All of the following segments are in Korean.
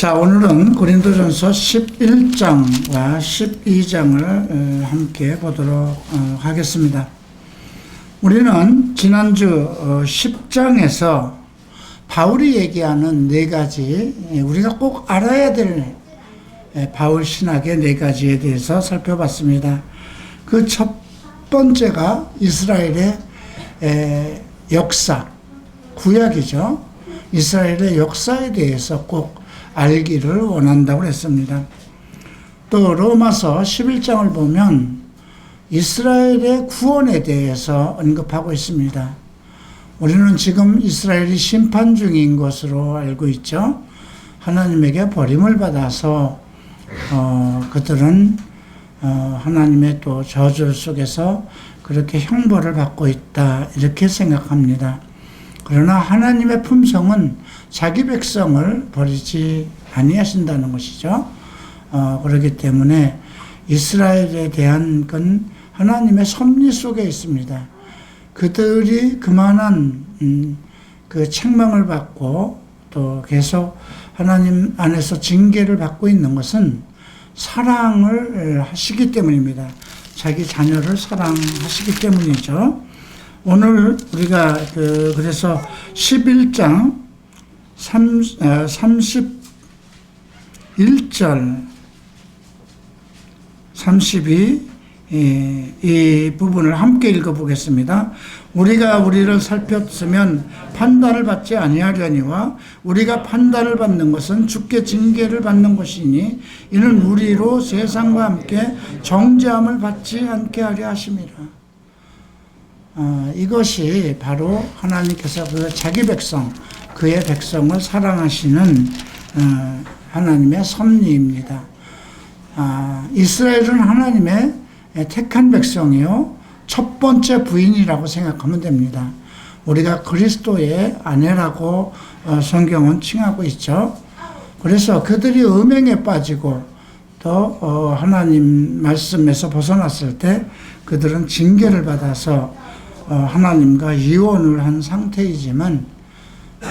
자, 오늘은 고린도전서 11장과 12장을 함께 보도록 하겠습니다. 우리는 지난주 10장에서 바울이 얘기하는 네 가지, 우리가 꼭 알아야 될 바울 신학의 네 가지에 대해서 살펴봤습니다. 그 첫 번째가 이스라엘의 역사, 구약이죠. 이스라엘의 역사에 대해서 꼭 알기를 원한다고 했습니다. 또 로마서 11장을 보면 이스라엘의 구원에 대해서 언급하고 있습니다. 우리는 지금 이스라엘이 심판 중인 것으로 알고 있죠. 하나님에게 버림을 받아서 그들은 하나님의 또 저주 속에서 그렇게 형벌을 받고 있다, 이렇게 생각합니다. 그러나 하나님의 품성은 자기 백성을 버리지 아니하신다는 것이죠. 그렇기 때문에 이스라엘에 대한 건 하나님의 섭리 속에 있습니다. 그들이 그만한 그 책망을 받고 또 계속 하나님 안에서 징계를 받고 있는 것은 사랑을 하시기 때문입니다. 자기 자녀를 사랑하시기 때문이죠. 오늘 우리가 그래서 11장 31절 32 이 부분을 함께 읽어보겠습니다. 우리가 우리를 살폈으면 판단을 받지 아니하려니와 우리가 판단을 받는 것은 주께 징계를 받는 것이니 이는 우리로 세상과 함께 정죄함을 받지 않게 하려 하심이라. 이것이 바로 하나님께서 그 자기 백성, 그의 백성을 사랑하시는 하나님의 섭리입니다. 이스라엘은 하나님의 택한 백성이요, 첫 번째 부인이라고 생각하면 됩니다. 우리가 그리스도의 아내라고 성경은 칭하고 있죠. 그래서 그들이 음행에 빠지고 또 하나님 말씀에서 벗어났을 때 그들은 징계를 받아서 하나님과 이혼을 한 상태이지만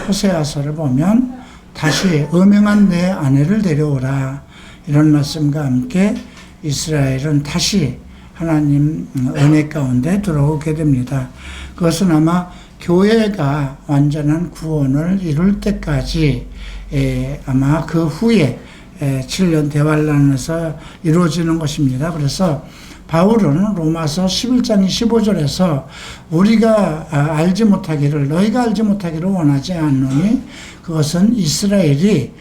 호세아서를 보면 다시 음행한 내 아내를 데려오라, 이런 말씀과 함께 이스라엘은 다시 하나님 은혜 가운데 들어오게 됩니다. 그것은 아마 교회가 완전한 구원을 이룰 때까지 아마 그 후에 7년 대환란에서 이루어지는 것입니다. 그래서 바울은 로마서 11장 15절에서 우리가 알지 못하기를, 너희가 알지 말기를 원하지 않노니 그것은 이스라엘이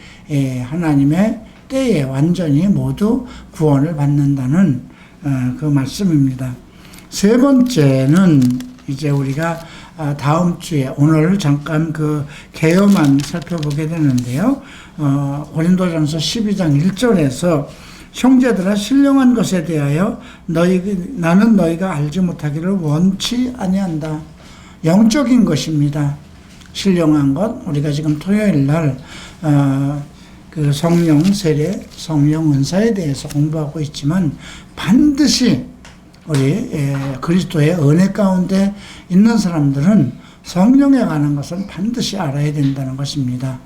하나님의 때에 완전히 모두 구원을 받는다는 그 말씀입니다. 세 번째는 이제 우리가 다음 주에, 오늘 잠깐 그 개요만 살펴보게 되는데요. 고린도전서 12장 1절에서 형제들아, 신령한 것에 대하여 나는 너희가 알지 못하기를 원치 아니한다. 영적인 것입니다. 신령한 것, 우리가 지금 토요일 날 그 성령 세례, 성령 은사에 대해서 공부하고 있지만 반드시 우리 그리스도의 은혜 가운데 있는 사람들은 성령에 관한 것은 반드시 알아야 된다는 것입니다.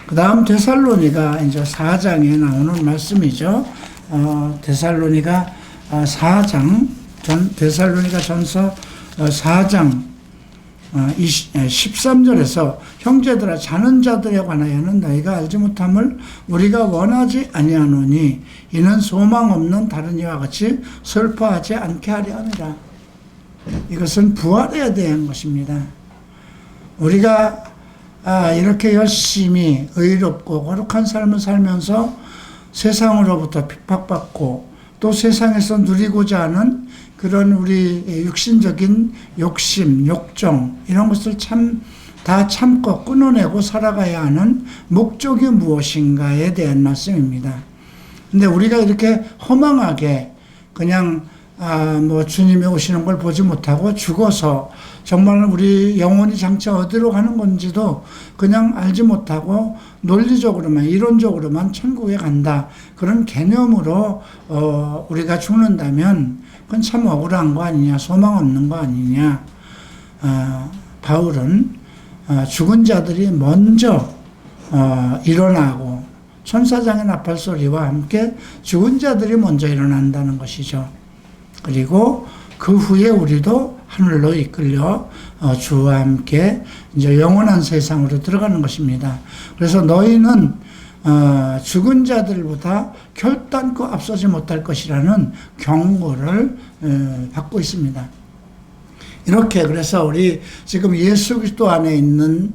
그 다음 데살로니가 이제 4장에 나오는 말씀이죠. 데살로니가 4장, 데살로니가 전서 4장 13절에서 형제들아, 자는 자들에 관하여는 너희가 알지 못함을 우리가 원하지 아니하노니 이는 소망 없는 다른 이와 같이 슬퍼하지 않게 하려 함이라. 이것은 부활에 대한 것입니다. 우리가 이렇게 열심히 의롭고 거룩한 삶을 살면서 세상으로부터 핍박받고 또 세상에서 누리고자 하는 그런 우리 육신적인 욕심, 욕정, 이런 것을 다 참고 끊어내고 살아가야 하는 목적이 무엇인가에 대한 말씀입니다. 근데 우리가 이렇게 허망하게 그냥 주님이 오시는 걸 보지 못하고 죽어서 정말 우리 영혼이 장차 어디로 가는 건지도 그냥 알지 못하고 논리적으로만, 이론적으로만 천국에 간다, 그런 개념으로 우리가 죽는다면 그건 참 억울한 거 아니냐, 소망 없는 거 아니냐. 바울은 죽은 자들이 먼저 일어나고 천사장의 나팔 소리와 함께 죽은 자들이 먼저 일어난다는 것이죠. 그리고 그 후에 우리도 하늘로 이끌려 주와 함께 이제 영원한 세상으로 들어가는 것입니다. 그래서 너희는 죽은 자들보다 결단코 앞서지 못할 것이라는 경고를 받고 있습니다. 이렇게 그래서 우리 지금 예수 그리스도 안에 있는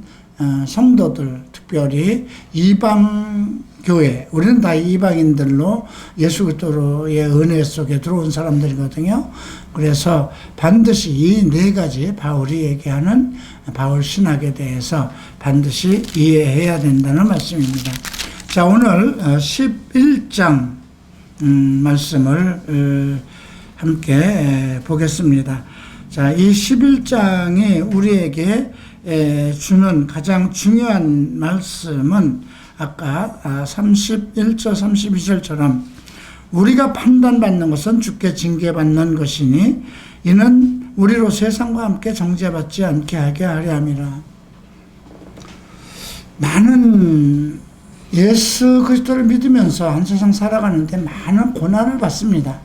성도들, 특별히 이방 교회, 우리는 다 이방인들로 예수 그리스도의 은혜 속에 들어온 사람들이거든요. 그래서 반드시 이 네 가지 바울이 얘기하는 바울 신학에 대해서 반드시 이해해야 된다는 말씀입니다. 자, 오늘 11장 말씀을 함께 보겠습니다. 자, 이 11장이 우리에게 주는 가장 중요한 말씀은 아까 31절 32절처럼 우리가 판단받는 것은 주께 징계받는 것이니 이는 우리로 세상과 함께 정죄받지 않게 하게 하려 함이라. 나는 예수 그리스도를 믿으면서 한 세상 살아가는데 많은 고난을 받습니다.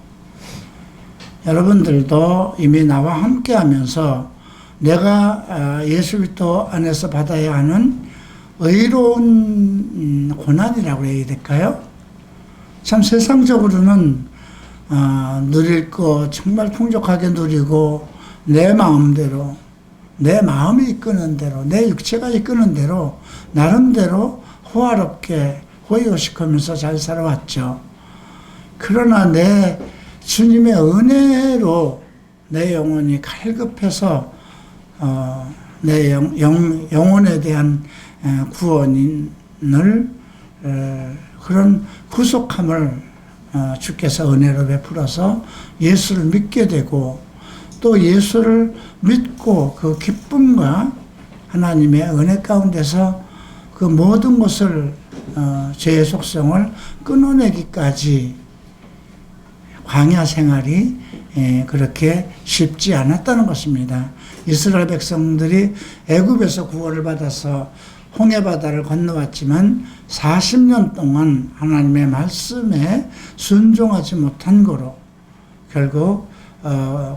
여러분들도 이미 나와 함께 하면서 내가 예수 그리스도 안에서 받아야 하는 의로운 고난이라고 해야 될까요? 참 세상적으로는 누릴 거 정말 풍족하게 누리고 내 마음대로, 내 마음이 이끄는 대로, 내 육체가 이끄는 대로 나름대로 호화롭게 호의호식하면서 잘 살아왔죠. 그러나 내 주님의 은혜로 내 영혼이 갈급해서 내 영혼에 대한 구원을 그런 구속함을 주께서 은혜로 베풀어서 예수를 믿게 되고 또 예수를 믿고 그 기쁨과 하나님의 은혜 가운데서 그 모든 것을 죄의 속성을 끊어내기까지 광야 생활이 그렇게 쉽지 않았다는 것입니다. 이스라엘 백성들이 애굽에서 구원을 받아서 홍해바다를 건너왔지만 40년 동안 하나님의 말씀에 순종하지 못한 거로 결국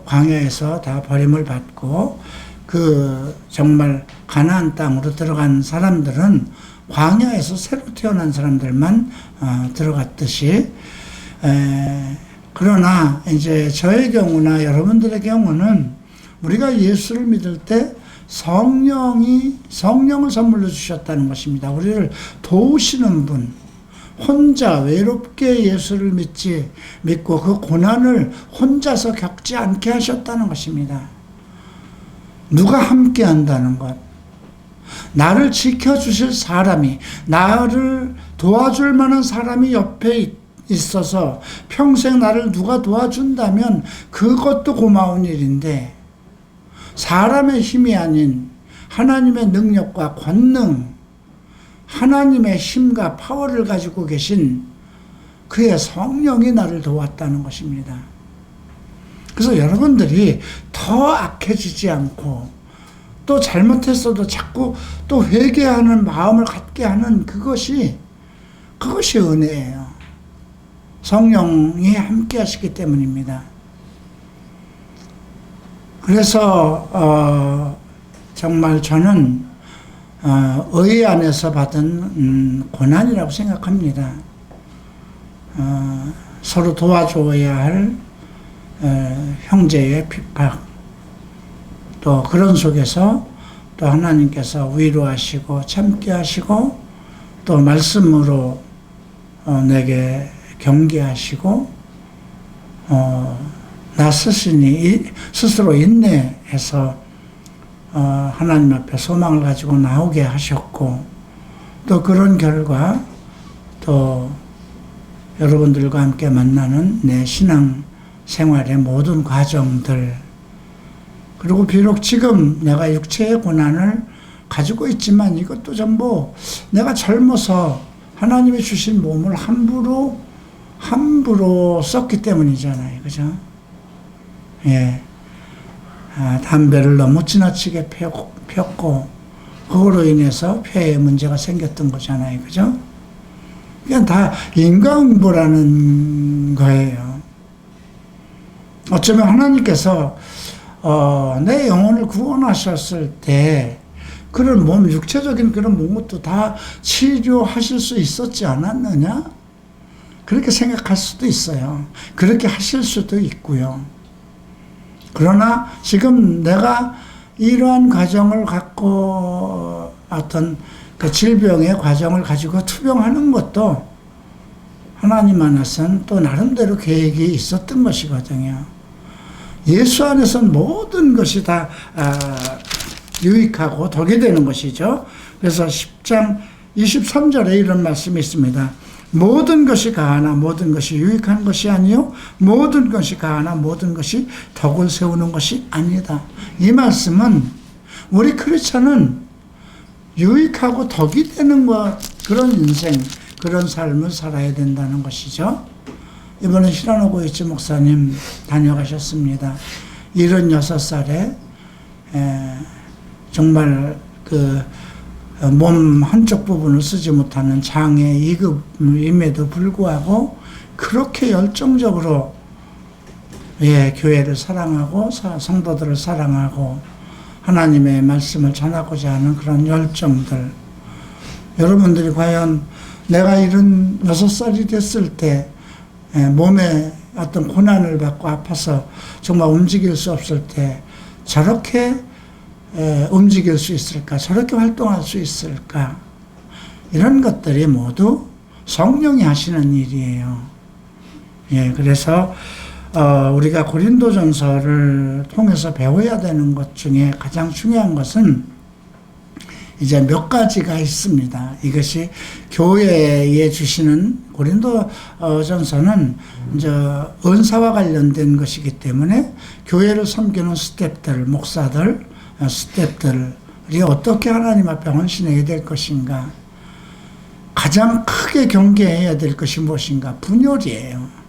광야에서 다 버림을 받고 그 정말 가나안 땅으로 들어간 사람들은 광야에서 새로 태어난 사람들만 들어갔듯이 그러나 이제 저의 경우나 여러분들의 경우는 우리가 예수를 믿을 때 성령을 선물로 주셨다는 것입니다. 우리를 도우시는 분, 혼자 외롭게 예수를 믿고 그 고난을 혼자서 겪지 않게 하셨다는 것입니다. 누가 함께 한다는 것, 나를 지켜주실 사람이, 나를 도와줄 만한 사람이 옆에 있어서 평생 나를 누가 도와준다면 그것도 고마운 일인데 사람의 힘이 아닌 하나님의 능력과 권능, 하나님의 힘과 파워를 가지고 계신 그의 성령이 나를 도왔다는 것입니다. 그래서 여러분들이 더 악해지지 않고 또 잘못했어도 자꾸 또 회개하는 마음을 갖게 하는 그것이 은혜예요. 성령이 함께 하시기 때문입니다. 그래서 정말 저는 의 안에서 받은 고난이라고 생각합니다. 서로 도와줘야 할 형제의 핍박, 또 그런 속에서 또 하나님께서 위로하시고 참게 하시고 또 말씀으로 내게 경계하시고 나 스스로 인내해서 하나님 앞에 소망을 가지고 나오게 하셨고 또 그런 결과 또 여러분들과 함께 만나는 내 신앙 생활의 모든 과정들, 그리고 비록 지금 내가 육체의 고난을 가지고 있지만 이것도 전부 내가 젊어서 하나님이 주신 몸을 함부로 썼기 때문이잖아요. 그죠? 예. 담배를 너무 지나치게 폈고, 그거로 인해서 폐에 문제가 생겼던 거잖아요. 그죠? 그냥 다 인과응보라는 거예요. 어쩌면 하나님께서 내 영혼을 구원하셨을 때 그런 몸, 육체적인 그런 것도 다 치료하실 수 있었지 않았느냐? 그렇게 생각할 수도 있어요. 그렇게 하실 수도 있고요. 그러나 지금 내가 이러한 과정을 갖고 어떤 그 질병의 과정을 가지고 투병하는 것도 하나님 안에서는 또 나름대로 계획이 있었던 것이거든요. 예수 안에서는 모든 것이 다 유익하고 덕이 되는 것이죠. 그래서 10장 23절에 이런 말씀이 있습니다. 모든 것이 가하나 모든 것이 유익한 것이 아니요 모든 것이 가하나 모든 것이 덕을 세우는 것이 아니다. 이 말씀은 우리 크리스찬은 유익하고 덕이 되는 것, 그런 인생, 그런 삶을 살아야 된다는 것이죠. 이번에 히라노 이치 목사님 다녀가셨습니다. 76살에 정말 그 몸 한쪽 부분을 쓰지 못하는 장애 2급임에도 불구하고 그렇게 열정적으로 교회를 사랑하고 성도들을 사랑하고 하나님의 말씀을 전하고자 하는 그런 열정들. 여러분들이 과연 내가 76살이 됐을 때 몸에 어떤 고난을 받고 아파서 정말 움직일 수 없을 때 저렇게 움직일 수 있을까? 저렇게 활동할 수 있을까? 이런 것들이 모두 성령이 하시는 일이에요. 그래서 우리가 고린도전서를 통해서 배워야 되는 것 중에 가장 중요한 것은 이제 몇 가지가 있습니다. 이것이 교회에 주시는 고린도전서는 이제 은사와 관련된 것이기 때문에 교회를 섬기는 스태프들, 목사들, 스태프들이 어떻게 하나님 앞에 헌신해야 될 것인가? 가장 크게 경계해야 될 것이 무엇인가? 분열이에요.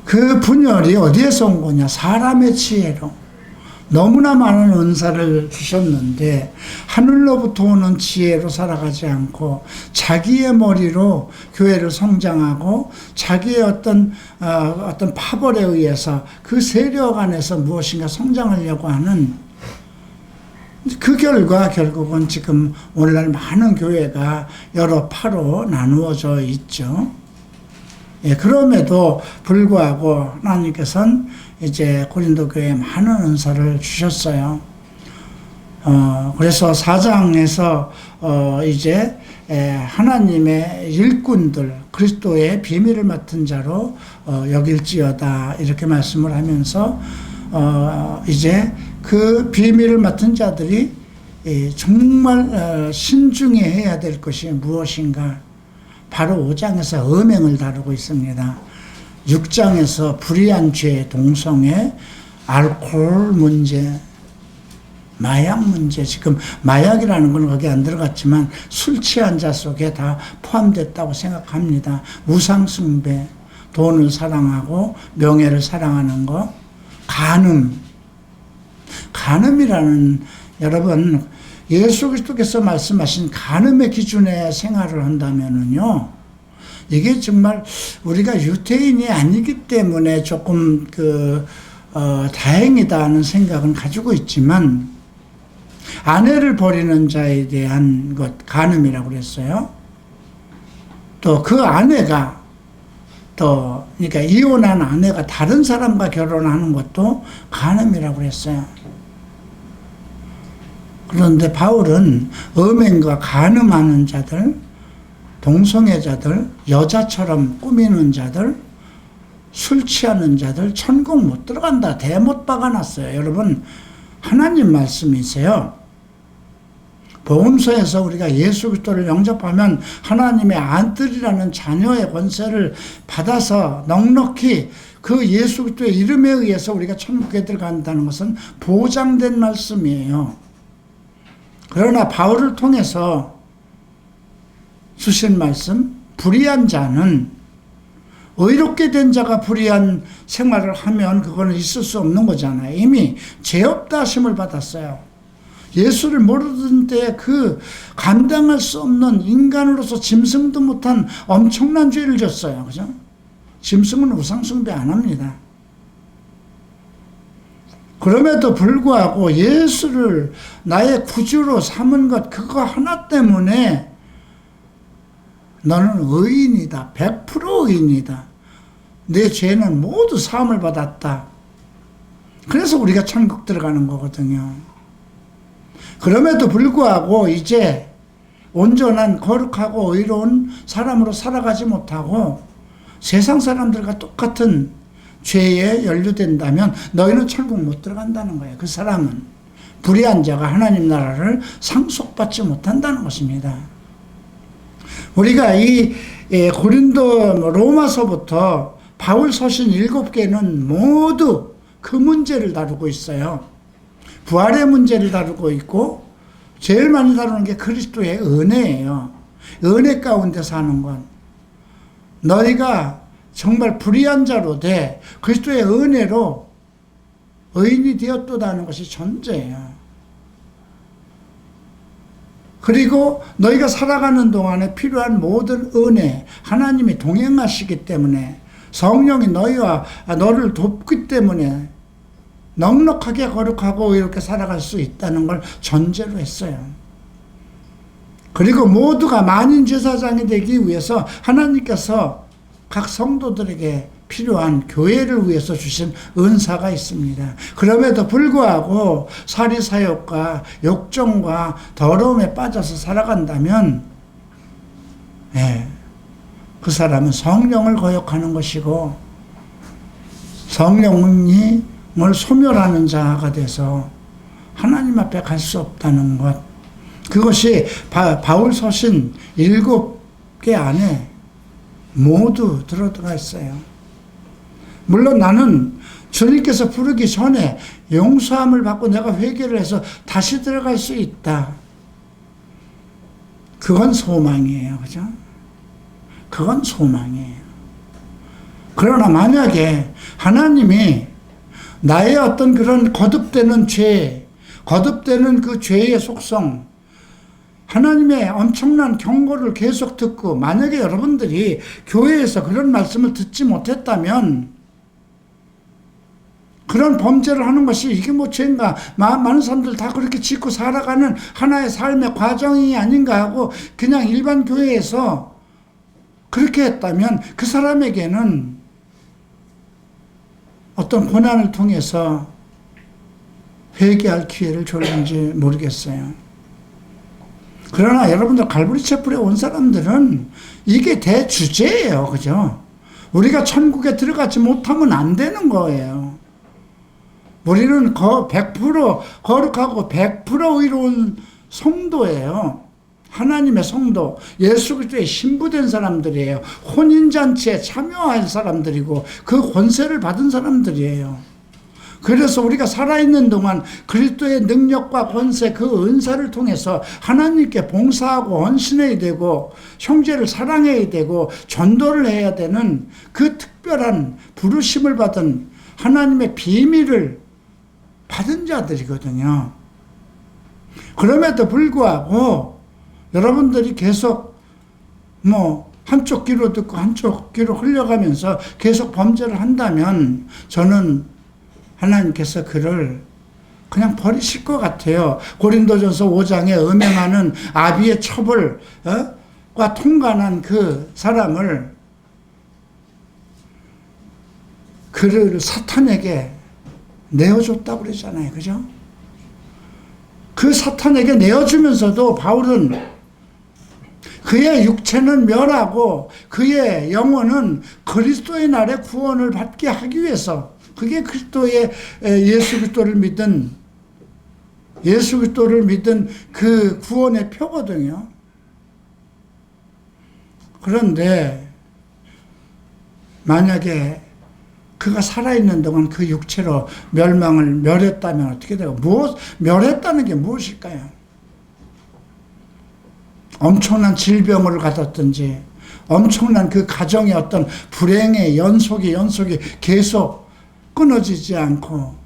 그 분열이 어디에서 온 거냐? 사람의 지혜로. 너무나 많은 은사를 주셨는데 하늘로부터 오는 지혜로 살아가지 않고 자기의 머리로 교회를 성장하고 자기의 어떤 파벌에 의해서 그 세력 안에서 무엇인가 성장하려고 하는 그 결과 결국은 지금 오늘날 많은 교회가 여러 파로 나누어져 있죠. 그럼에도 불구하고 하나님께서는 이제 고린도 교회에 많은 은사를 주셨어요. 그래서 4장에서 이제 하나님의 일꾼들, 그리스도의 비밀을 맡은 자로 여길지어다 이렇게 말씀을 하면서 이제 그 비밀을 맡은 자들이 정말 신중히 해야 될 것이 무엇인가? 바로 5장에서 음행을 다루고 있습니다. 6장에서 불의한 죄, 동성애, 알코올 문제, 마약 문제, 지금 마약이라는 건 거기 안 들어갔지만 술 취한 자 속에 다 포함됐다고 생각합니다. 우상숭배, 돈을 사랑하고 명예를 사랑하는 거, 간음이라는, 여러분 예수 그리스도께서 말씀하신 간음의 기준에 생활을 한다면은요, 이게 정말 우리가 유태인이 아니기 때문에 조금 다행이다는 생각은 가지고 있지만, 아내를 버리는 자에 대한 것, 간음이라고 그랬어요. 또 그 아내가 그러니까 이혼한 아내가 다른 사람과 결혼하는 것도 간음이라고 그랬어요. 그런데 바울은 음행과 간음하는 자들, 동성애자들, 여자처럼 꾸미는 자들, 술 취하는 자들 천국 못 들어간다, 대못 박아놨어요. 여러분, 하나님 말씀이세요. 복음서에서 우리가 예수 그리스도를 영접하면 하나님의 안뜰이라는 자녀의 권세를 받아서 넉넉히 그 예수 그리스도의 이름에 의해서 우리가 천국에 들어간다는 것은 보장된 말씀이에요. 그러나 바울을 통해서 주신 말씀, 불의한 자는, 의롭게 된 자가 불의한 생활을 하면 그거는 있을 수 없는 거잖아요. 이미 죄 없다 하심을 받았어요. 예수를 모르던 때에 그 감당할 수 없는 인간으로서 짐승도 못한 엄청난 죄를 졌어요. 그죠? 짐승은 우상숭배 안 합니다. 그럼에도 불구하고 예수를 나의 구주로 삼은 것, 그거 하나 때문에 너는 의인이다. 100% 의인이다. 내 죄는 모두 사함을 받았다. 그래서 우리가 천국 들어가는 거거든요. 그럼에도 불구하고 이제 온전한 거룩하고 의로운 사람으로 살아가지 못하고 세상 사람들과 똑같은 죄에 연루된다면 너희는 천국 못 들어간다는 거예요. 그 사람은 불의한 자가 하나님 나라를 상속받지 못한다는 것입니다. 우리가 이 고린도 로마서부터 바울 서신 7개는 모두 그 문제를 다루고 있어요. 부활의 문제를 다루고 있고 제일 많이 다루는 게 그리스도의 은혜예요. 은혜 가운데 사는 건 너희가 정말 불의한 자로 돼 그리스도의 은혜로 의인이 되었도다는 것이 전제예요. 그리고 너희가 살아가는 동안에 필요한 모든 은혜 하나님이 동행하시기 때문에 성령이 너희와 너를 돕기 때문에 넉넉하게 거룩하고 이렇게 살아갈 수 있다는 걸 전제로 했어요. 그리고 모두가 만인 제사장이 되기 위해서 하나님께서 각 성도들에게 필요한 교회를 위해서 주신 은사가 있습니다. 그럼에도 불구하고 사리사욕과 욕정과 더러움에 빠져서 살아간다면 그 사람은 성령을 거역하는 것이고 성령을 소멸하는 자가 돼서 하나님 앞에 갈 수 없다는 것. 그것이 바울 서신 7개 안에 모두 들어가 있어요. 물론 나는 주님께서 부르기 전에 용서함을 받고 내가 회개를 해서 다시 들어갈 수 있다. 그건 소망이에요. 그죠? 그건 소망이에요. 그러나 만약에 하나님이 나의 어떤 그런 거듭되는 죄, 거듭되는 그 죄의 속성, 하나님의 엄청난 경고를 계속 듣고 만약에 여러분들이 교회에서 그런 말씀을 듣지 못했다면 그런 범죄를 하는 것이 이게 뭐 죄인가? 많은 사람들 다 그렇게 짓고 살아가는 하나의 삶의 과정이 아닌가 하고 그냥 일반 교회에서 그렇게 했다면 그 사람에게는 어떤 고난을 통해서 회개할 기회를 줬는지 모르겠어요. 그러나 여러분들 갈보리 채플에 온 사람들은 이게 대주제예요. 그죠? 우리가 천국에 들어가지 못하면 안 되는 거예요. 우리는 100% 거룩하고 100% 의로운 성도예요. 하나님의 성도, 예수 그리스도의 신부된 사람들이에요. 혼인잔치에 참여할 사람들이고 그 권세를 받은 사람들이에요. 그래서 우리가 살아있는 동안 그리스도의 능력과 권세, 그 은사를 통해서 하나님께 봉사하고 헌신해야 되고 형제를 사랑해야 되고 전도를 해야 되는 그 특별한 부르심을 받은 하나님의 비밀을 받은 자들이거든요. 그럼에도 불구하고 여러분들이 계속 한쪽 귀로 듣고 한쪽 귀로 흘려가면서 계속 범죄를 한다면 저는 하나님께서 그를 그냥 버리실 것 같아요. 고린도전서 5장에 음행하는 아비의 처벌과 통관한 그 사람을 그를 사탄에게 내어줬다고 그러잖아요. 그죠? 그 사탄에게 내어주면서도 바울은 그의 육체는 멸하고 그의 영혼은 그리스도의 날에 구원을 받게 하기 위해서, 그게 그리스도의 예수 그리스도를 믿은 그 구원의 표거든요. 그런데 만약에 그가 살아있는 동안 그 육체로 멸했다면 어떻게 돼요? 멸했다는 게 무엇일까요? 엄청난 질병을 가졌든지 엄청난 그 가정의 어떤 불행의 연속이 계속 끊어지지 않고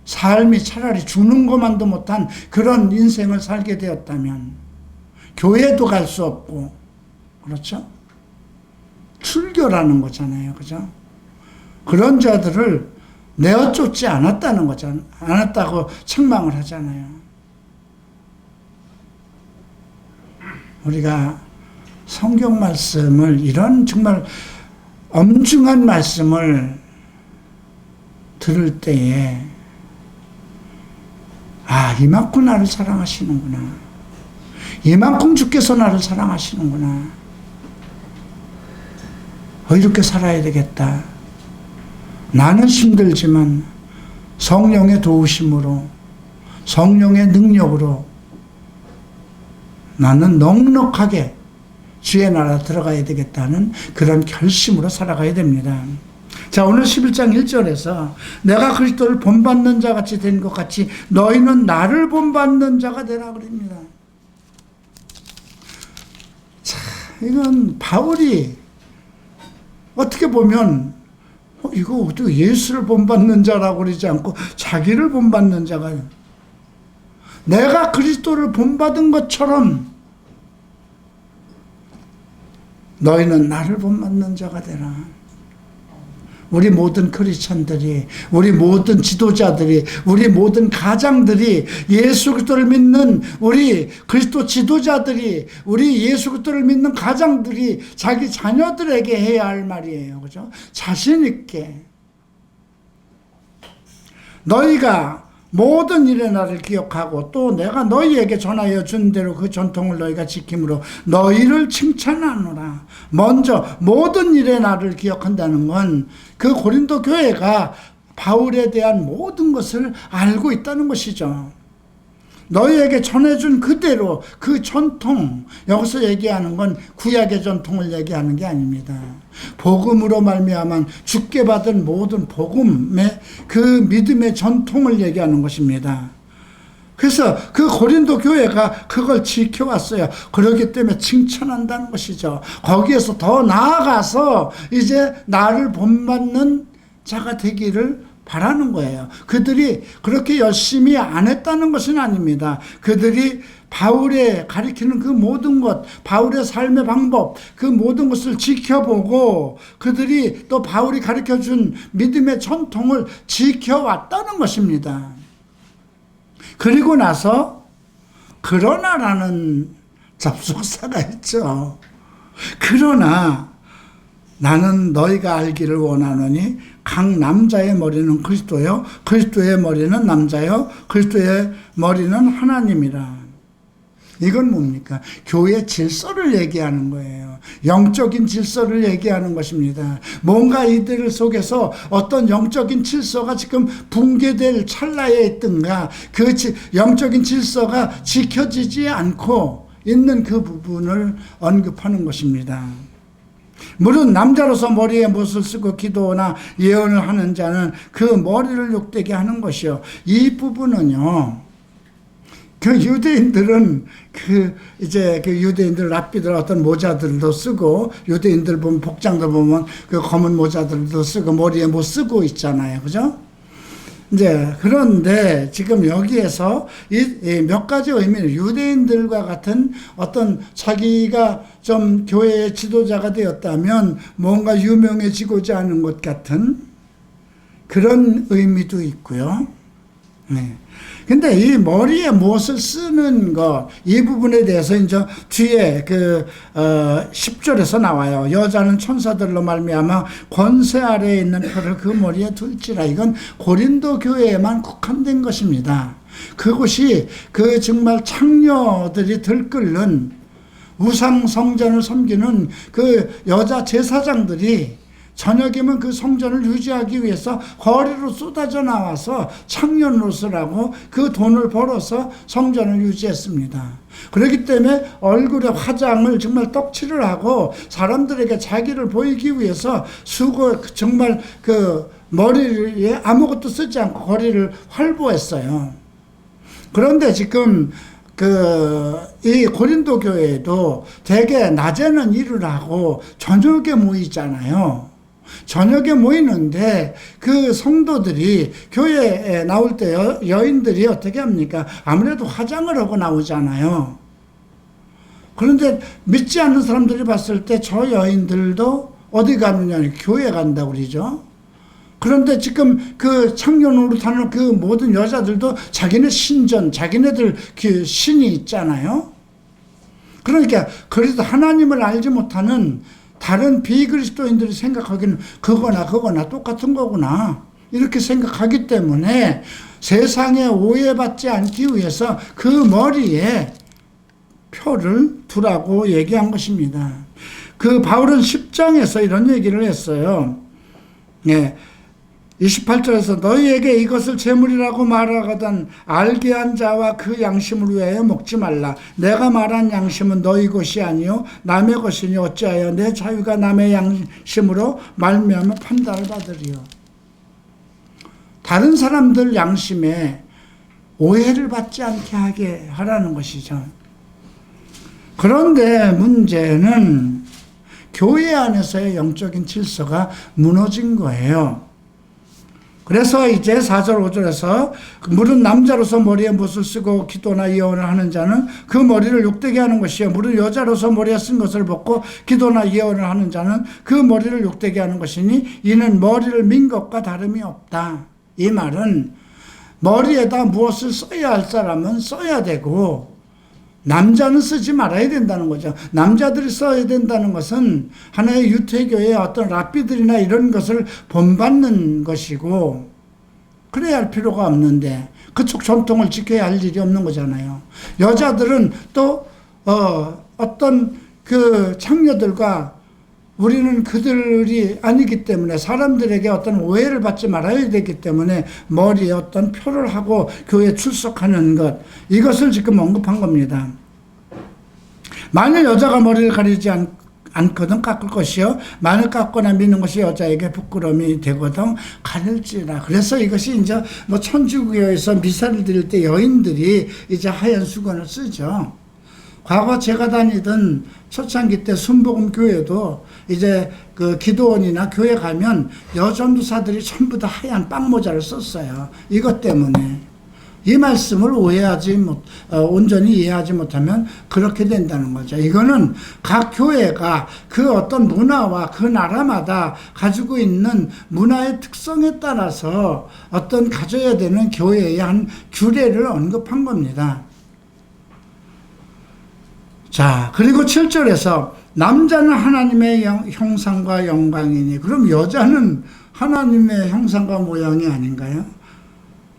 삶이 차라리 죽는 것만도 못한 그런 인생을 살게 되었다면 교회도 갈 수 없고, 그렇죠? 출교라는 거잖아요. 그죠? 그런 자들을 내어쫓지 않았다는 거잖아요. 않았다고 책망을 하잖아요. 우리가 성경 말씀을, 이런 정말 엄중한 말씀을 들을 때에, 아, 이만큼 나를 사랑하시는구나. 이만큼 주께서 나를 사랑하시는구나. 이렇게 살아야 되겠다. 나는 힘들지만 성령의 도우심으로, 성령의 능력으로 나는 넉넉하게 주의 나라 들어가야 되겠다는 그런 결심으로 살아가야 됩니다. 자, 오늘 11장 1절에서 내가 그리스도를 본받는 자 같이 된 것 같이 너희는 나를 본받는 자가 되라 그럽니다. 자, 이건 바울이 어떻게 보면 이거 어떻게 예수를 본받는 자라고 그러지 않고 자기를 본받는 자가, 내가 그리스도를 본받은 것처럼 너희는 나를 본받는 자가 되라. 우리 모든 크리스천들이, 우리 모든 지도자들이, 우리 모든 가장들이, 예수 그리스도를 믿는 우리 그리스도 지도자들이, 우리 예수 그리스도를 믿는 가장들이 자기 자녀들에게 해야 할 말이에요. 그죠? 자신 있게. 너희가 모든 일의 나를 기억하고 또 내가 너희에게 전하여 준 대로 그 전통을 너희가 지킴으로 너희를 칭찬하노라. 먼저 모든 일의 나를 기억한다는 건 그 고린도 교회가 바울에 대한 모든 것을 알고 있다는 것이죠. 너희에게 전해준 그대로 그 전통, 여기서 얘기하는 건 구약의 전통을 얘기하는 게 아닙니다. 복음으로 말미암아 주께 받은 모든 복음의 그 믿음의 전통을 얘기하는 것입니다. 그래서 그 고린도 교회가 그걸 지켜왔어요. 그렇기 때문에 칭찬한다는 것이죠. 거기에서 더 나아가서 이제 나를 본받는 자가 되기를 바라는 거예요. 그들이 그렇게 열심히 안 했다는 것은 아닙니다. 그들이 바울의 가리키는 그 모든 것, 바울의 삶의 방법, 그 모든 것을 지켜보고 그들이 또 바울이 가르쳐준 믿음의 전통을 지켜왔다는 것입니다. 그리고 나서 그러나라는 접속사가 있죠. 그러나 나는 너희가 알기를 원하노니 각 남자의 머리는 그리스도요, 그리스도의 머리는 남자요, 그리스도의 머리는 하나님이라. 이건 뭡니까? 교회 질서를 얘기하는 거예요. 영적인 질서를 얘기하는 것입니다. 뭔가 이들 속에서 어떤 영적인 질서가 지금 붕괴될 찰나에 있든가, 그 영적인 질서가 지켜지지 않고 있는 그 부분을 언급하는 것입니다. 물론 남자로서 머리에 못을 쓰고 기도나 예언을 하는 자는 그 머리를 욕되게 하는 것이요. 이 부분은요, 그 유대인들은 이제 유대인들 랍비들 어떤 모자들도 쓰고, 유대인들 보면 복장들 보면 그 검은 모자들도 쓰고 머리에 못 쓰고 있잖아요. 그죠? 이제 그런데 지금 여기에서 이 몇 가지 의미는 유대인들과 같은 어떤 자기가 좀 교회의 지도자가 되었다면 뭔가 유명해지고자 하는 것 같은 그런 의미도 있고요. 네. 근데 이 머리에 무엇을 쓰는 것, 이 부분에 대해서 이제 뒤에 10절에서 나와요. 여자는 천사들로 말미암아 권세 아래에 있는 표를 그 머리에 둘지라. 이건 고린도 교회에만 국한된 것입니다. 그곳이 그 정말 창녀들이 들끓는 우상 성전을 섬기는 그 여자 제사장들이 저녁이면 그 성전을 유지하기 위해서 거리로 쏟아져 나와서 창녀 노릇을 하고 그 돈을 벌어서 성전을 유지했습니다. 그렇기 때문에 얼굴에 화장을 정말 떡칠을 하고 사람들에게 자기를 보이기 위해서 정말 그 머리에 아무것도 쓰지 않고 거리를 활보했어요. 그런데 지금 이 고린도 교회도 대개 낮에는 일을 하고 저녁에 모이잖아요. 저녁에 모이는데 그 성도들이 교회에 나올 때 여인들이 어떻게 합니까? 아무래도 화장을 하고 나오잖아요. 그런데 믿지 않는 사람들이 봤을 때 저 여인들도 어디 가느냐, 교회 간다고 그러죠. 그런데 지금 그 창녀 노릇하는 그 모든 여자들도 자기네 신전, 자기네들 그 신이 있잖아요. 그러니까 그래도 하나님을 알지 못하는 다른 비그리스도인들이 생각하기는 그거나 똑같은 거구나 이렇게 생각하기 때문에 세상에 오해받지 않기 위해서 그 머리에 표를 두라고 얘기한 것입니다. 그 바울은 10장에서 이런 얘기를 했어요. 예. 28절에서 너희에게 이것을 제물이라고 말하거든 알게 한 자와 그 양심을 위하여 먹지 말라. 내가 말한 양심은 너희 것이 아니요 남의 것이니 어찌하여 내 자유가 남의 양심으로 말미암아 판단을 받으리요. 다른 사람들 양심에 오해를 받지 않게 하게 하라는 것이죠. 그런데 문제는 교회 안에서의 영적인 질서가 무너진 거예요. 그래서 이제 4절 5절에서 물은 남자로서 머리에 못을 쓰고 기도나 예언을 하는 자는 그 머리를 욕되게 하는 것이요 물은 여자로서 머리에 쓴 것을 벗고 기도나 예언을 하는 자는 그 머리를 욕되게 하는 것이니 이는 머리를 민 것과 다름이 없다. 이 말은 머리에다 무엇을 써야 할 사람은 써야 되고 남자는 쓰지 말아야 된다는 거죠. 남자들이 써야 된다는 것은 하나의 유태교의 어떤 랍비들이나 이런 것을 본받는 것이고 그래야 할 필요가 없는데 그쪽 전통을 지켜야 할 일이 없는 거잖아요. 여자들은 또 어떤 그 창녀들과 우리는 그들이 아니기 때문에 사람들에게 어떤 오해를 받지 말아야 되기 때문에 머리에 어떤 표를 하고 교회에 출석하는 것, 이것을 지금 언급한 겁니다. 만일 여자가 머리를 가리지 않거든 깎을 것이요 만일 깎거나 미는 것이 여자에게 부끄러움이 되거든 가릴지라. 그래서 이것이 이제 뭐 천주교에서 미사를 드릴 때 여인들이 이제 하얀 수건을 쓰죠. 과거 제가 다니던 초창기 때 순복음 교회도 이제 그 기도원이나 교회 가면 여전도사들이 전부 다 하얀 빵모자를 썼어요. 이것 때문에. 이 말씀을 온전히 이해하지 못하면 그렇게 된다는 거죠. 이거는 각 교회가 그 어떤 문화와 그 나라마다 가지고 있는 문화의 특성에 따라서 어떤 가져야 되는 교회의 한 규례를 언급한 겁니다. 자, 그리고 7절에서 남자는 하나님의 형상과 영광이니, 그럼 여자는 하나님의 형상과 모양이 아닌가요?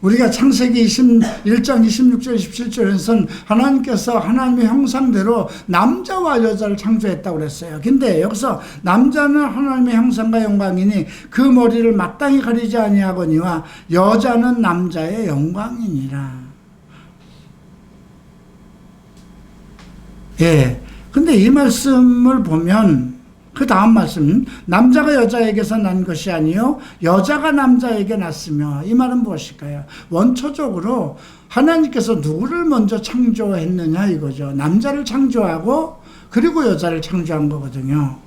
우리가 창세기 21장 26절 27절에서는 하나님께서 하나님의 형상대로 남자와 여자를 창조했다고 그랬어요. 근데 여기서 남자는 하나님의 형상과 영광이니 그 머리를 마땅히 가리지 아니하거니와 여자는 남자의 영광이니라. 예. 근데 이 말씀을 보면 그 다음 말씀, 남자가 여자에게서 난 것이 아니요 여자가 남자에게 났으며, 이 말은 무엇일까요? 원초적으로 하나님께서 누구를 먼저 창조했느냐 이거죠. 남자를 창조하고 그리고 여자를 창조한 거거든요.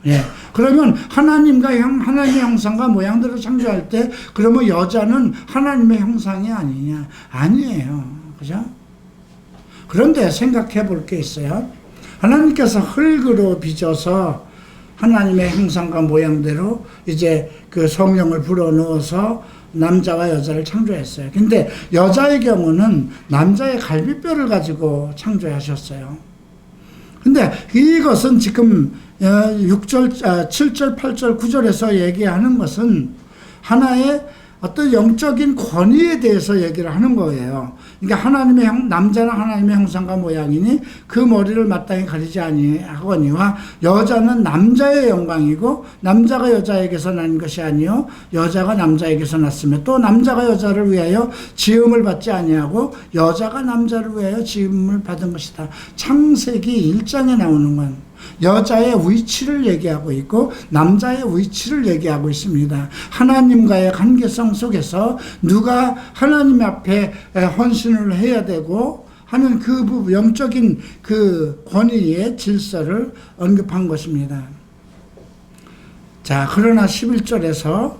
예. 그러면 하나님의 형상과 모양대로 창조할 때 그러면 여자는 하나님의 형상이 아니냐? 아니에요. 그죠? 그런데 생각해 볼 게 있어요. 하나님께서 흙으로 빚어서 하나님의 형상과 모양대로 이제 그 성령을 불어넣어서 남자와 여자를 창조했어요. 근데 여자의 경우는 남자의 갈비뼈를 가지고 창조하셨어요. 근데 이것은 지금 7절, 8절, 9절에서 얘기하는 것은 하나의 어떤 영적인 권위에 대해서 얘기를 하는 거예요. 그러니까 남자는 하나님의 형상과 모양이니 그 머리를 마땅히 가리지 아니하거니와 여자는 남자의 영광이고 남자가 여자에게서 난 것이 아니요 여자가 남자에게서 났으며 또 남자가 여자를 위하여 지음을 받지 아니하고 여자가 남자를 위하여 지음을 받은 것이다. 창세기 1장에 나오는 건 여자의 위치를 얘기하고 있고 남자의 위치를 얘기하고 있습니다. 하나님과의 관계성 속에서 누가 하나님 앞에 헌신을 해야 되고 하는 그 영적인 그 권위의 질서를 언급한 것입니다. 자, 그러나 11절에서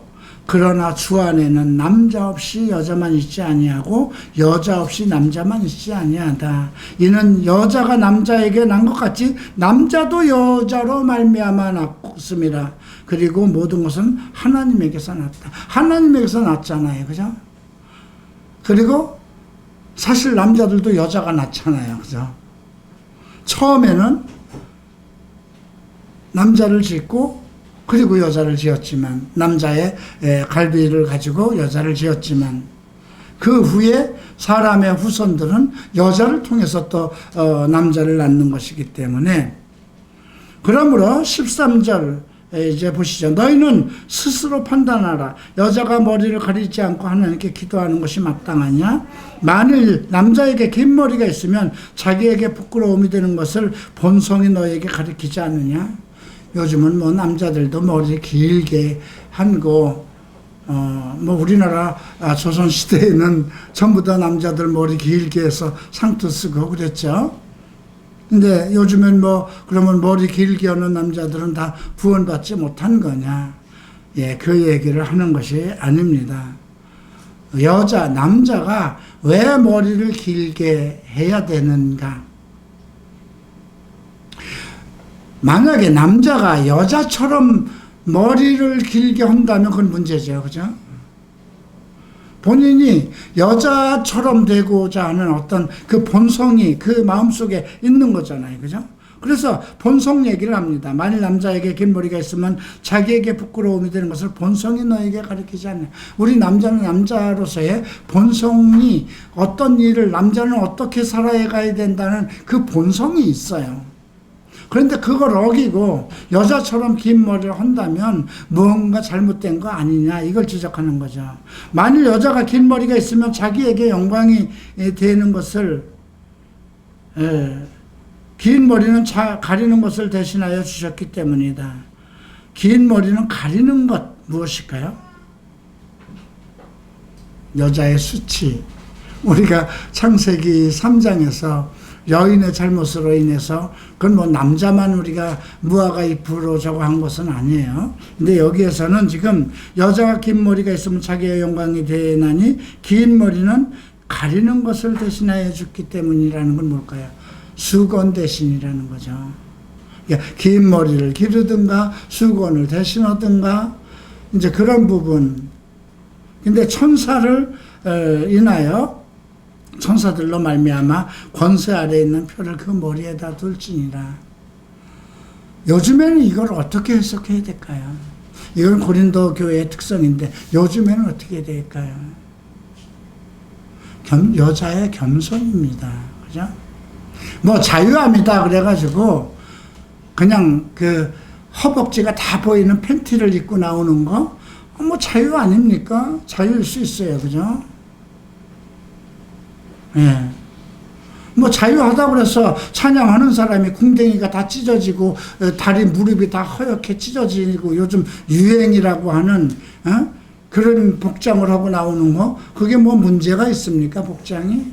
그러나 주 안에는 남자 없이 여자만 있지 아니하고 여자 없이 남자만 있지 아니하다. 이는 여자가 남자에게 난 것 같이 남자도 여자로 말미암아 났음이라. 그리고 모든 것은 하나님에게서 났다. 하나님에게서 났잖아요. 그죠? 그리고 사실 남자들도 여자가 낳잖아요. 그죠? 처음에는 남자를 짓고 그리고 여자를 지었지만, 남자의 갈비를 가지고 여자를 지었지만, 그 후에 사람의 후손들은 여자를 통해서 또 남자를 낳는 것이기 때문에, 그러므로 13절 이제 보시죠. 너희는 스스로 판단하라. 여자가 머리를 가리지 않고 하나님께 기도하는 것이 마땅하냐? 만일 남자에게 긴 머리가 있으면 자기에게 부끄러움이 되는 것을 본성이 너에게 가르치지 않느냐? 요즘은 뭐 남자들도 머리 길게 한고, 뭐 우리나라 조선시대에는 전부 다 남자들 머리 길게 해서 상투 쓰고 그랬죠. 근데 요즘엔 뭐, 그러면 머리 길게 하는 남자들은 다 구원받지 못한 거냐. 예, 그 얘기를 하는 것이 아닙니다. 남자가 왜 머리를 길게 해야 되는가? 만약에 남자가 여자처럼 머리를 길게 한다면 그건 문제죠. 그죠? 본인이 여자처럼 되고자 하는 어떤 그 본성이 그 마음속에 있는 거잖아요. 그죠? 그래서 본성 얘기를 합니다. 만일 남자에게 긴 머리가 있으면 자기에게 부끄러움이 되는 것을 본성이 너에게 가르치지 않냐. 우리 남자는 남자로서의 본성이 어떤 일을, 남자는 어떻게 살아가야 된다는 그 본성이 있어요. 그런데 그걸 어기고 여자처럼 긴 머리를 한다면 무언가 잘못된 거 아니냐, 이걸 지적하는 거죠. 만일 여자가 긴 머리가 있으면 자기에게 영광이 되는 것을, 긴 머리는 가리는 것을 대신하여 주셨기 때문이다. 긴 머리는 가리는 것 무엇일까요? 여자의 수치. 우리가 창세기 3장에서 여인의 잘못으로 인해서, 그건 뭐 남자만 우리가 무화과 잎으로 저거 한 것은 아니에요. 근데 여기에서는 지금 여자가 긴 머리가 있으면 자기의 영광이 되나니 긴 머리는 가리는 것을 대신하여 줬기 때문이라는 건 뭘까요? 수건 대신이라는 거죠. 그러니까 긴 머리를 기르든가 수건을 대신하든가 이제 그런 부분. 근데 천사를 인하여 천사들로 말미암아 권세 아래에 있는 표를 그 머리에다 둘지니라. 요즘에는 이걸 어떻게 해석해야 될까요? 이건 고린도 교회의 특성인데 요즘에는 어떻게 될까요? 여자의 겸손입니다. 그죠? 뭐 자유함이다 그래가지고 그냥 그 허벅지가 다 보이는 팬티를 입고 나오는 거, 뭐 자유 아닙니까? 자유일 수 있어요. 그죠? 예. 뭐 자유하다고 그래서 찬양하는 사람이 궁뎅이가 다 찢어지고 다리 무릎이 다 허옇게 찢어지고 요즘 유행이라고 하는 그런 복장을 하고 나오는 거, 그게 뭐 문제가 있습니까? 복장이?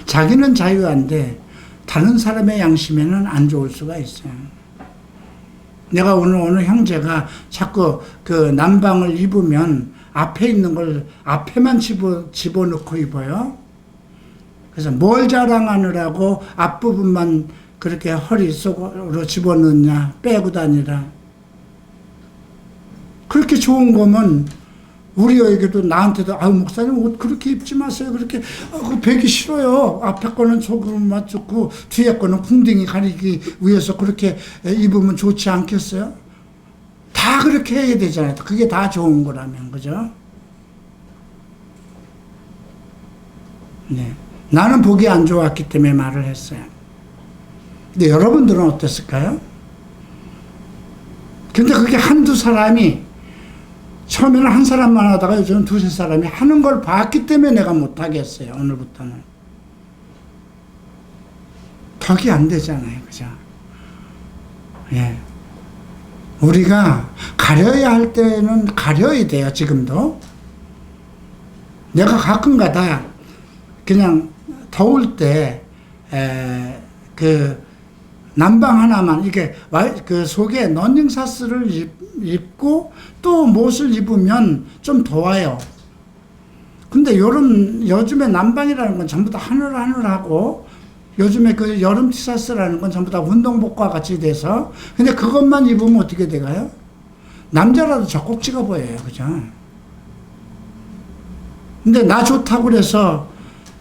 자기는 자유한데 다른 사람의 양심에는 안 좋을 수가 있어요. 내가 오늘 어느 형제가 자꾸 그 남방을 입으면 앞에 있는 걸 앞에만 집어넣고 입어요. 그래서 뭘 자랑하느라고 앞부분만 그렇게 허리 속으로 집어넣냐, 빼고 다니라. 그렇게 좋은 거면 우리에게도 나한테도 목사님 옷 그렇게 입지 마세요. 그렇게 그 배기 싫어요. 앞에 거는 조금만 좋고 뒤에 거는 궁둥이 가리기 위해서 그렇게 입으면 좋지 않겠어요? 다 그렇게 해야 되잖아요. 그게 다 좋은 거라면, 그죠? 네. 나는 보기 안 좋았기 때문에 말을 했어요. 근데 여러분들은 어땠을까요? 근데 그게 한두 사람이, 처음에는 한 사람만 하다가 요즘은 두세 사람이 하는 걸 봤기 때문에 내가 못하겠어요. 오늘부터는. 덕이 안 되잖아요. 그죠? 예. 우리가 가려야 할 때는 가려야 돼요. 지금도. 내가 가끔가다 그냥 더울 때 남방 하나만 이게 그 속에 런닝사스를 입고 또 못을 입으면 좀 더워요. 근데 요즘에 남방이라는 건 전부 다 하늘하고 요즘에 그 여름 티셔츠라는 건 전부 다 운동복과 같이 돼서 근데 그것만 입으면 어떻게 돼가요? 남자라도 젖꼭지가 보여요. 그죠? 근데 나 좋다고 그래서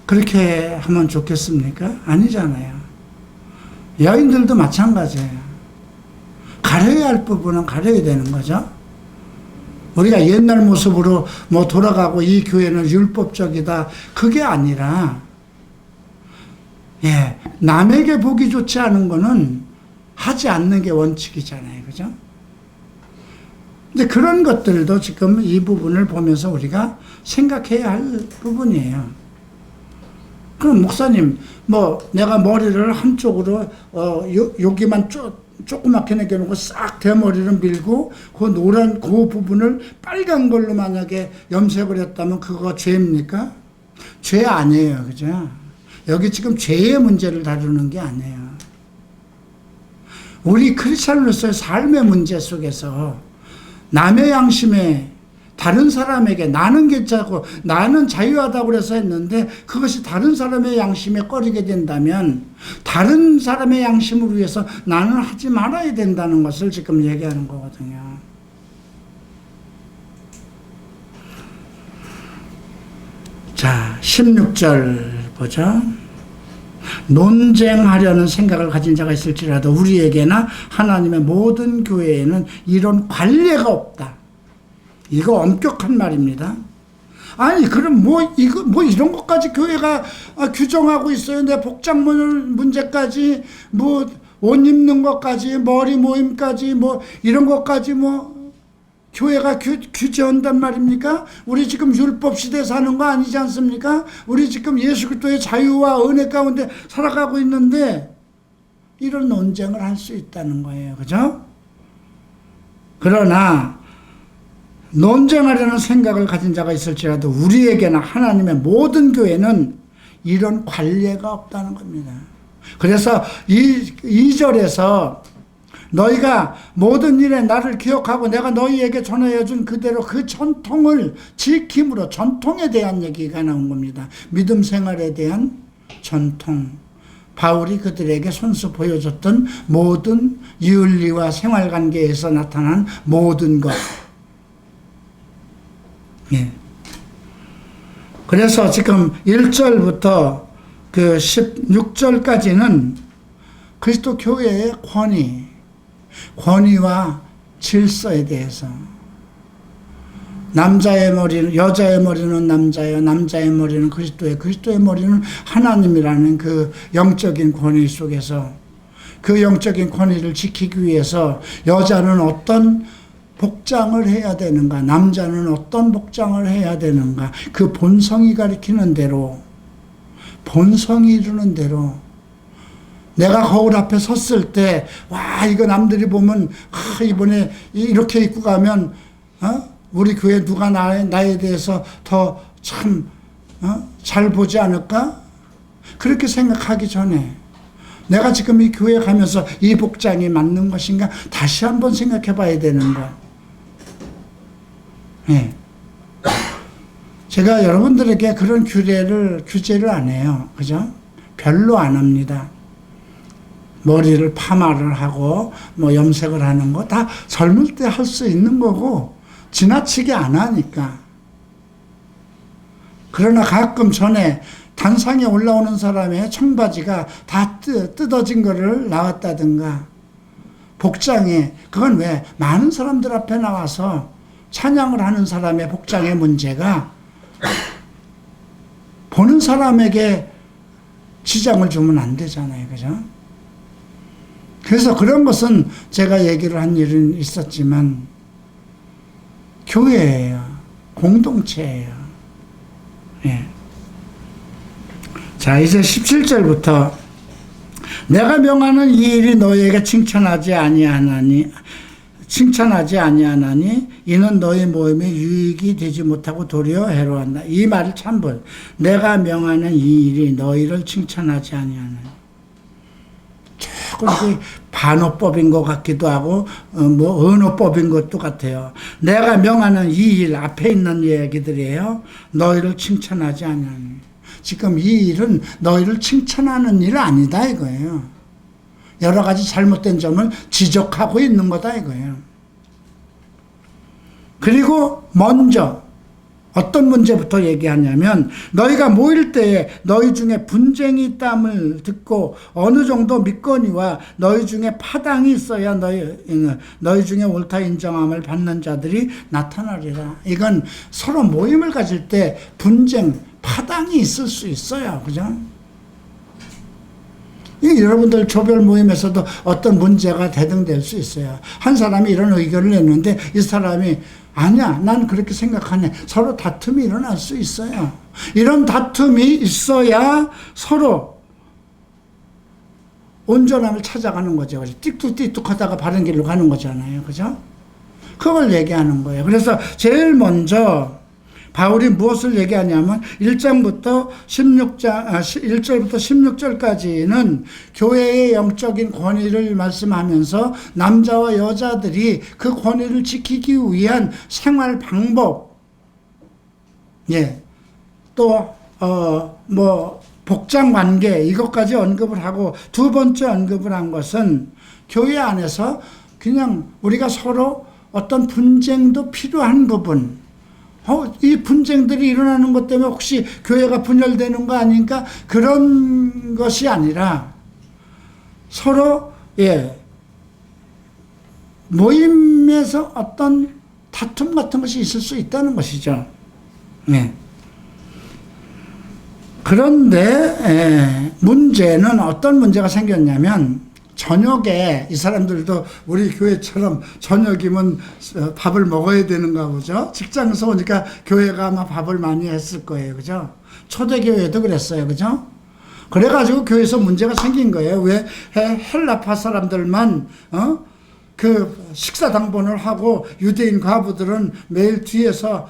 그렇게 하면 좋겠습니까? 아니잖아요. 여인들도 마찬가지예요. 가려야 할 부분은 가려야 되는 거죠. 우리가 옛날 모습으로 뭐 돌아가고 이 교회는 율법적이다. 그게 아니라, 예, 남에게 보기 좋지 않은 거는 하지 않는 게 원칙이잖아요. 그죠? 근데 그런 것들도 지금 이 부분을 보면서 우리가 생각해야 할 부분이에요. 그럼 목사님, 뭐 내가 머리를 한쪽으로 여기만 조그맣게 내겨놓고 싹 대머리를 밀고 그 노란 그 부분을 빨간 걸로 만약에 염색을 했다면 그거 죄입니까? 죄 아니에요. 그죠? 여기 지금 죄의 문제를 다루는 게 아니에요. 우리 크리스찬으로서의 삶의 문제 속에서 남의 양심에 다른 사람에게 나는 괜찮고 나는 자유하다고 그래서 했는데 그것이 다른 사람의 양심에 꺼리게 된다면 다른 사람의 양심을 위해서 나는 하지 말아야 된다는 것을 지금 얘기하는 거거든요. 자, 16절 보죠. 논쟁하려는 생각을 가진 자가 있을지라도 우리에게나 하나님의 모든 교회에는 이런 관례가 없다. 이거 엄격한 말입니다. 아니, 그럼 이런 것까지 교회가 규정하고 있어요. 내 복장 문제까지, 옷 입는 것까지, 머리 모임까지, 이런 것까지 교회가 규제한단 말입니까? 우리 지금 율법 시대에 사는 거 아니지 않습니까? 우리 지금 예수 그리스도의 자유와 은혜 가운데 살아가고 있는데 이런 논쟁을 할 수 있다는 거예요. 그죠? 그러나 논쟁하려는 생각을 가진 자가 있을지라도 우리에게나 하나님의 모든 교회는 이런 관례가 없다는 겁니다. 그래서 2절에서 너희가 모든 일에 나를 기억하고 내가 너희에게 전하여 준 그대로 그 전통을 지킴으로 전통에 대한 얘기가 나온 겁니다. 믿음 생활에 대한 전통. 바울이 그들에게 손수 보여줬던 모든 윤리와 생활관계에서 나타난 모든 것. 예. 그래서 지금 1절부터 그 16절까지는 그리스도 교회의 권위와 질서에 대해서 남자의 머리는 여자의 머리는 남자예요. 남자의 머리는 그리스도의 머리는 하나님이라는 그 영적인 권위 속에서 그 영적인 권위를 지키기 위해서 여자는 어떤 복장을 해야 되는가, 남자는 어떤 복장을 해야 되는가, 그 본성이 가리키는 대로, 본성이 이루는 대로 내가 거울 앞에 섰을 때, 와, 이거 남들이 보면, 이번에 이렇게 입고 가면, 우리 교회 누가 나에 대해서 더 참, 잘 보지 않을까? 그렇게 생각하기 전에, 내가 지금 이 교회 가면서 이 복장이 맞는 것인가? 다시 한번 생각해 봐야 되는 거. 예. 제가 여러분들에게 그런 규제를 안 해요. 그죠? 별로 안 합니다. 머리를 파마를 하고 염색을 하는 거 다 젊을 때 할 수 있는 거고 지나치게 안 하니까. 그러나 가끔 전에 단상에 올라오는 사람의 청바지가 다 뜯어진 거를 나왔다든가 복장에, 그건 왜 많은 사람들 앞에 나와서 찬양을 하는 사람의 복장의 문제가 보는 사람에게 지장을 주면 안 되잖아요. 그죠? 그래서 그런 것은 제가 얘기를 한 일은 있었지만 교회예요. 공동체예요. 예. 자, 이제 17절부터 내가 명하는 이 일이 너희에게 칭찬하지 아니하나니 이는 너희 모임에 유익이 되지 못하고 도리어 해로한다. 이 말을 참볼. 내가 명하는 이 일이 너희를 칭찬하지 아니하나니. 자꾸 이게 반어법인 것 같기도 하고 뭐 언어법인 것도 같아요. 내가 명하는 이 일 앞에 있는 얘기들이에요. 너희를 칭찬하지 않냐니. 지금 이 일은 너희를 칭찬하는 일 아니다 이거예요. 여러 가지 잘못된 점을 지적하고 있는 거다 이거예요. 그리고 먼저 어떤 문제부터 얘기하냐면 너희가 모일 때에 너희 중에 분쟁이 있다함을 듣고 어느 정도 믿거니와 너희 중에 파당이 있어야 너희 중에 옳다 인정함을 받는 자들이 나타나리라. 이건 서로 모임을 가질 때 분쟁, 파당이 있을 수 있어요. 그죠? 여러분들 조별 모임에서도 어떤 문제가 대등될 수 있어요. 한 사람이 이런 의견을 냈는데 이 사람이 아니야, 난 그렇게 생각하네. 서로 다툼이 일어날 수 있어요. 이런 다툼이 있어야 서로 온전함을 찾아가는 거죠. 띡뚝띡뚝 하다가 바른 길로 가는 거잖아요. 그죠? 그걸 얘기하는 거예요. 그래서 제일 먼저 바울이 무엇을 얘기하냐면 1절부터 16절까지는 교회의 영적인 권위를 말씀하면서 남자와 여자들이 그 권위를 지키기 위한 생활 방법, 또 복장 관계 이것까지 언급을 하고 두 번째 언급을 한 것은 교회 안에서 그냥 우리가 서로 어떤 분쟁도 필요한 부분, 이 분쟁들이 일어나는 것 때문에 혹시 교회가 분열되는 거 아닌가? 그런 것이 아니라 서로 모임에서 어떤 다툼 같은 것이 있을 수 있다는 것이죠. 그런데 문제는 어떤 문제가 생겼냐면 저녁에 이 사람들도 우리 교회처럼 저녁이면 밥을 먹어야 되는가 보죠. 직장에서 오니까 교회가 아마 밥을 많이 했을 거예요. 그죠? 초대교회도 그랬어요. 그죠? 그래가지고 교회에서 문제가 생긴 거예요. 왜 헬라파 사람들만 그 식사 당번을 하고 유대인 과부들은 매일 뒤에서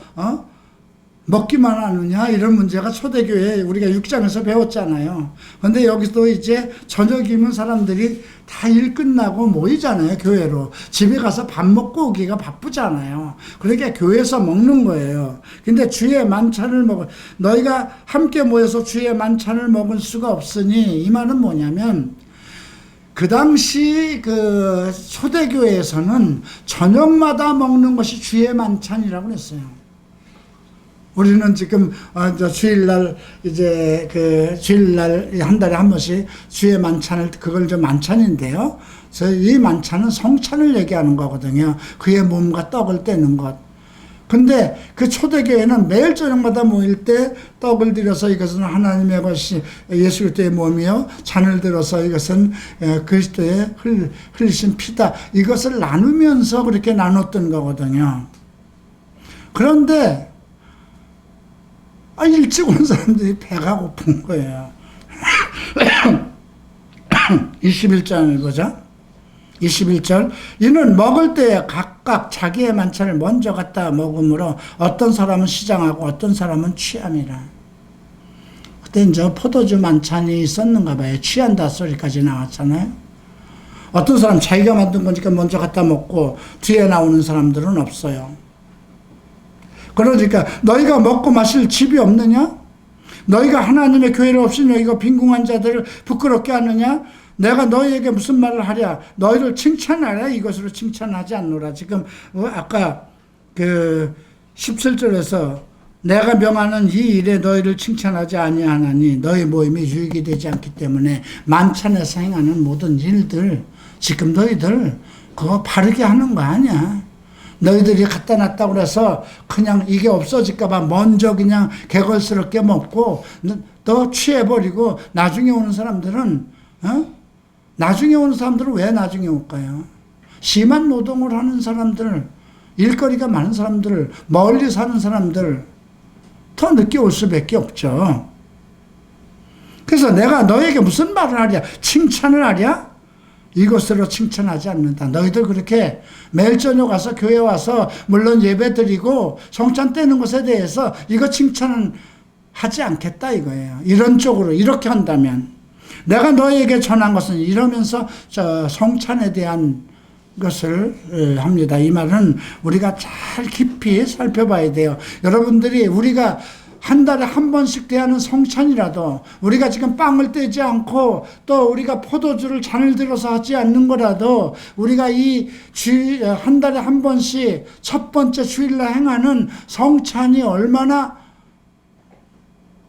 먹기만 하느냐, 이런 문제가 초대교회에 우리가 6장에서 배웠잖아요. 근데 여기도 이제 저녁이면 사람들이 다 일 끝나고 모이잖아요, 교회로. 집에 가서 밥 먹고 오기가 바쁘잖아요. 그러니까 교회에서 먹는 거예요. 근데 주의 만찬을 너희가 함께 모여서 주의 만찬을 먹을 수가 없으니, 이 말은 뭐냐면 그 당시 그 초대교회에서는 저녁마다 먹는 것이 주의 만찬이라고 했어요. 우리는 지금 주일날 이제 주일날 한 달에 한 번씩 주의 만찬을, 그걸 좀 만찬인데요. 이 만찬은 성찬을 얘기하는 거거든요. 그의 몸과 떡을 떼는 것. 근데 그 초대교회는 매일 저녁마다 모일 때 떡을 들여서 이것은 하나님의 것이 예수 그리스도의 몸이요, 잔을 들어서 이것은 그리스도의 흘리신 피다, 이것을 나누면서 그렇게 나눴던 거거든요. 그런데 일찍 온 사람들이 배가 고픈 거예요. 21절을 보자. 21절. 이는 먹을 때에 각각 자기의 만찬을 먼저 갖다 먹으므로 어떤 사람은 시장하고 어떤 사람은 취함이라. 그때 이제 포도주 만찬이 있었는가 봐요. 취한다 소리까지 나왔잖아요. 어떤 사람 자기가 만든 거니까 먼저 갖다 먹고 뒤에 나오는 사람들은 없어요. 그러니까 너희가 먹고 마실 집이 없느냐? 너희가 하나님의 교회를 없이 너희가 빈궁한 자들을 부끄럽게 하느냐? 내가 너희에게 무슨 말을 하랴? 너희를 칭찬하랴? 이것으로 칭찬하지 않노라. 지금 아까 그 17절에서 내가 명하는 이 일에 너희를 칭찬하지 아니하나니 너희 모임이 유익이 되지 않기 때문에 만찬에서 행하는 모든 일들, 지금 너희들 그거 바르게 하는 거 아니야. 너희들이 갖다 놨다고 그래서 그냥 이게 없어질까봐 먼저 그냥 개걸스럽게 먹고 또 취해버리고 나중에 오는 사람들은 나중에 오는 사람들은 왜 나중에 올까요? 심한 노동을 하는 사람들, 일거리가 많은 사람들, 멀리 사는 사람들 더 늦게 올 수밖에 없죠. 그래서 내가 너에게 무슨 말을 하랴? 칭찬을 하랴? 이것으로 칭찬하지 않는다. 너희들 그렇게 매일 저녁 와서 교회 와서 물론 예배 드리고 성찬 떼는 것에 대해서 이거 칭찬은 하지 않겠다 이거예요. 이런 쪽으로 이렇게 한다면. 내가 너에게 전한 것은 이러면서 성찬에 대한 것을 합니다. 이 말은 우리가 잘 깊이 살펴봐야 돼요. 여러분들이 우리가 한 달에 한 번씩 대하는 성찬이라도 우리가 지금 빵을 떼지 않고 또 우리가 포도주를 잔을 들어서 하지 않는 거라도 우리가 이 한 달에 한 번씩 첫 번째 주일날 행하는 성찬이 얼마나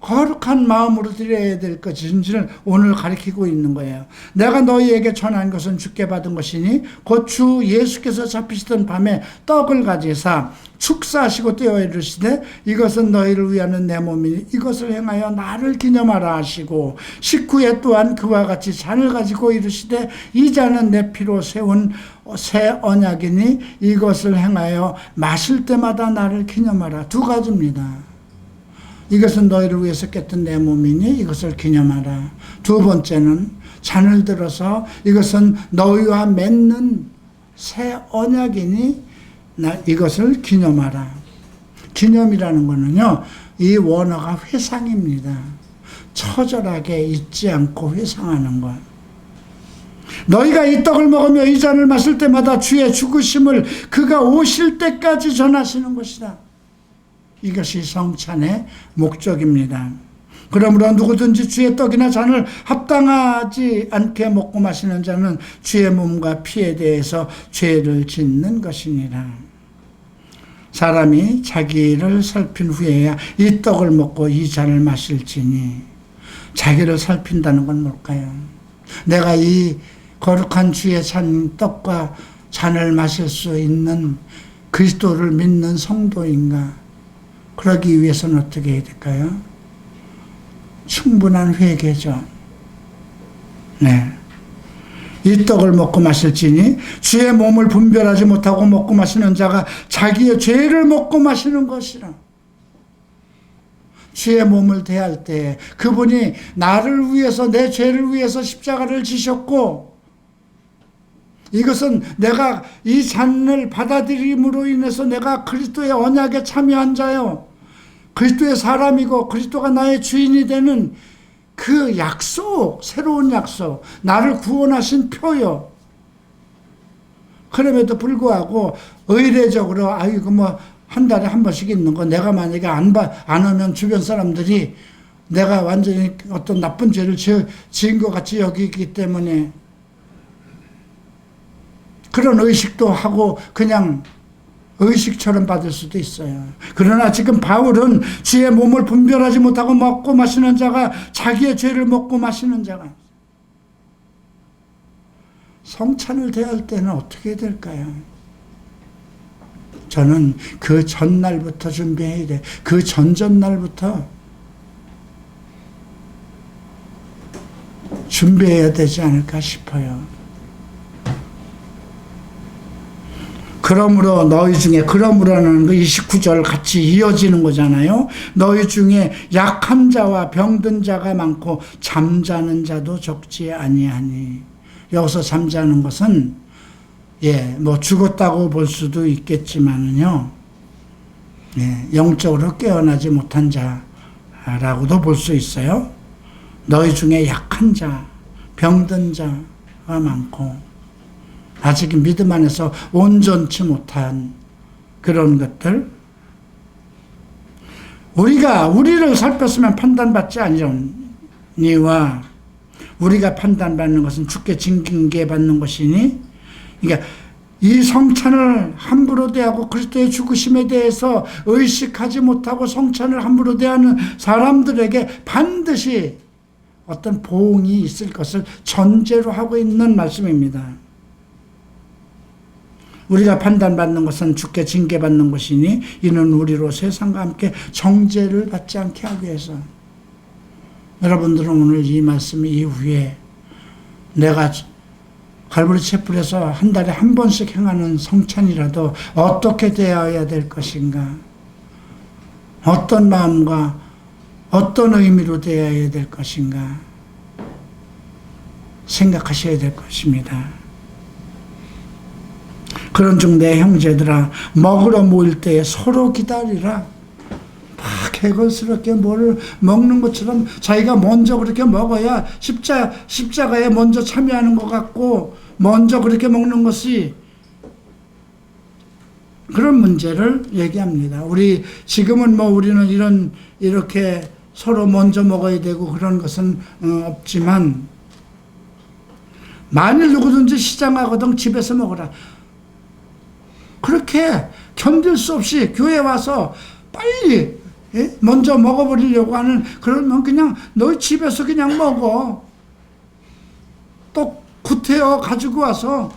거룩한 마음으로 드려야 될 것인지를 오늘 가르치고 있는 거예요. 내가 너희에게 전한 것은 주께 받은 것이니 곧 주 예수께서 잡히시던 밤에 떡을 가지사 축사하시고 떼어 이르시되 이것은 너희를 위하는 내 몸이니 이것을 행하여 나를 기념하라 하시고 식후에 또한 그와 같이 잔을 가지고 이르시되 이 잔은 내 피로 세운 새 언약이니 이것을 행하여 마실 때마다 나를 기념하라. 두 가지입니다. 이것은 너희를 위해서 깼던 내 몸이니 이것을 기념하라. 두 번째는 잔을 들어서 이것은 너희와 맺는 새 언약이니 이것을 기념하라. 기념이라는 거는요, 이 원어가 회상입니다. 처절하게 잊지 않고 회상하는 것. 너희가 이 떡을 먹으며 이 잔을 마실 때마다 주의 죽으심을 그가 오실 때까지 전하시는 것이다. 이것이 성찬의 목적입니다. 그러므로 누구든지 주의 떡이나 잔을 합당하지 않게 먹고 마시는 자는 주의 몸과 피에 대해서 죄를 짓는 것이니라. 사람이 자기를 살핀 후에야 이 떡을 먹고 이 잔을 마실지니. 자기를 살핀다는 건 뭘까요? 내가 이 거룩한 주의 잔 떡과 잔을 마실 수 있는 그리스도를 믿는 성도인가? 그러기 위해서는 어떻게 해야 될까요? 충분한 회개죠. 네. 이 떡을 먹고 마실지니 주의 몸을 분별하지 못하고 먹고 마시는 자가 자기의 죄를 먹고 마시는 것이라. 주의 몸을 대할 때 그분이 나를 위해서 내 죄를 위해서 십자가를 지셨고 이것은 내가 이 잔을 받아들임으로 인해서 내가 그리스도의 언약에 참여한 자요. 그리스도의 사람이고 그리스도가 나의 주인이 되는 그 약속, 새로운 약속, 나를 구원하신 표요. 그럼에도 불구하고 의례적으로 이거 뭐 한 달에 한 번씩 있는 거 내가 만약에 안 오면 주변 사람들이 내가 완전히 어떤 나쁜 죄를 지은 것 같이 여기기 때문에 그런 의식도 하고 그냥 의식처럼 받을 수도 있어요. 그러나 지금 바울은 주의 몸을 분별하지 못하고 먹고 마시는 자가 자기의 죄를 먹고 마시는 자가. 성찬을 대할 때는 어떻게 될까요? 저는 그 전날부터 준비해야 돼. 그 전전날부터 준비해야 되지 않을까 싶어요. 그러므로 너희 중에, 그러므로는 그 29절 같이 이어지는 거잖아요. 너희 중에 약한 자와 병든 자가 많고 잠자는 자도 적지 아니하니. 여기서 잠자는 것은 뭐 죽었다고 볼 수도 있겠지만은요, 영적으로 깨어나지 못한 자라고도 볼 수 있어요. 너희 중에 약한 자, 병든 자가 많고 아직 믿음 안에서 온전치 못한 그런 것들. 우리가 우리를 살폈으면 판단받지 아니니와 우리가 판단받는 것은 주께 징계받는 것이니. 그러니까 이 성찬을 함부로 대하고 그리스도의 죽으심에 대해서 의식하지 못하고 성찬을 함부로 대하는 사람들에게 반드시 어떤 보응이 있을 것을 전제로 하고 있는 말씀입니다. 우리가 판단받는 것은 주께 징계받는 것이니 이는 우리로 세상과 함께 정죄를 받지 않게 하기 위해서. 여러분들은 오늘 이 말씀 이후에 내가 갈보리 촛불에서 한 달에 한 번씩 행하는 성찬이라도 어떻게 대해야 될 것인가, 어떤 마음과 어떤 의미로 대해야 될 것인가 생각하셔야 될 것입니다. 그런 중 내 형제들아, 먹으러 모일 때에 서로 기다리라. 막 개걸스럽게 뭘 먹는 것처럼 자기가 먼저 그렇게 먹어야 십자가에 먼저 참여하는 것 같고 먼저 그렇게 먹는 것이 그런 문제를 얘기합니다. 우리 지금은 우리는 이렇게 서로 먼저 먹어야 되고 그런 것은 없지만 만일 누구든지 시장 가거든 집에서 먹어라. 그렇게 견딜 수 없이 교회 와서 빨리 먼저 먹어버리려고 하는 그러면 그냥 너희 집에서 그냥 먹어. 또 구태여 가지고 와서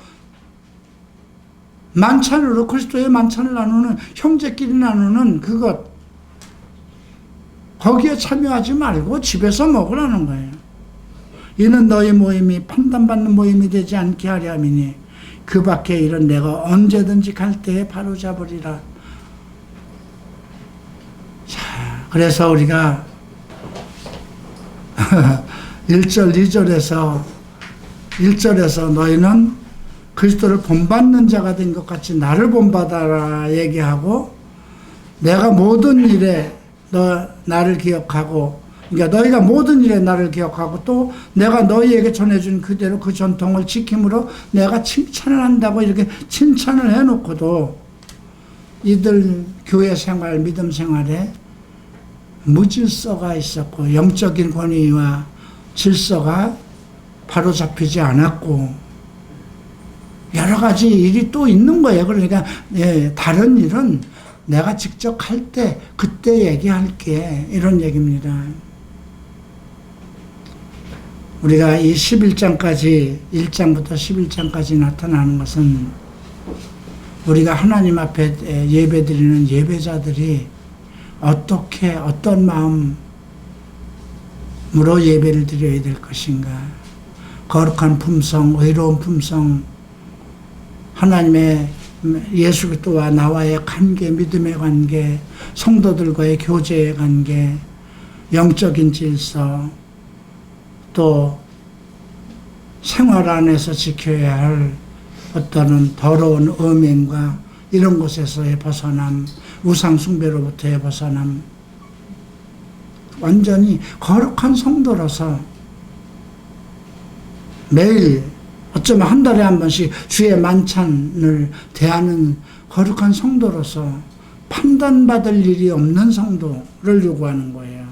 만찬으로 그리스도의 만찬을 나누는 형제끼리 나누는 그것 거기에 참여하지 말고 집에서 먹으라는 거예요. 이는 너희 모임이 판단받는 모임이 되지 않게 하려 함이니 그 밖에 일은 내가 언제든지 갈 때에 바로잡으리라. 자, 그래서 우리가 1절 2절에서 너희는 그리스도를 본받는 자가 된 것 같이 나를 본받아라 얘기하고 내가 모든 일에 나를 기억하고 그러니까 너희가 모든 일에 나를 기억하고 또 내가 너희에게 전해준 그대로 그 전통을 지킴으로 내가 칭찬을 한다고 이렇게 칭찬을 해놓고도 이들 교회 생활, 믿음 생활에 무질서가 있었고 영적인 권위와 질서가 바로 잡히지 않았고 여러 가지 일이 또 있는 거예요. 그러니까 다른 일은 내가 직접 할 때 그때 얘기할게 이런 얘기입니다. 우리가 이 11장까지 1장부터 11장까지 나타나는 것은 우리가 하나님 앞에 예배드리는 예배자들이 어떻게 어떤 마음으로 예배를 드려야 될 것인가. 거룩한 품성, 의로운 품성, 하나님의 예수 그리스도와 나와의 관계, 믿음의 관계, 성도들과의 교제의 관계, 영적인 질서, 또 생활 안에서 지켜야 할 어떤 더러운 음행과 이런 곳에서의 벗어남, 우상 숭배로부터의 벗어남, 완전히 거룩한 성도로서 매일 어쩌면 한 달에 한 번씩 주의 만찬을 대하는 거룩한 성도로서 판단받을 일이 없는 성도를 요구하는 거예요.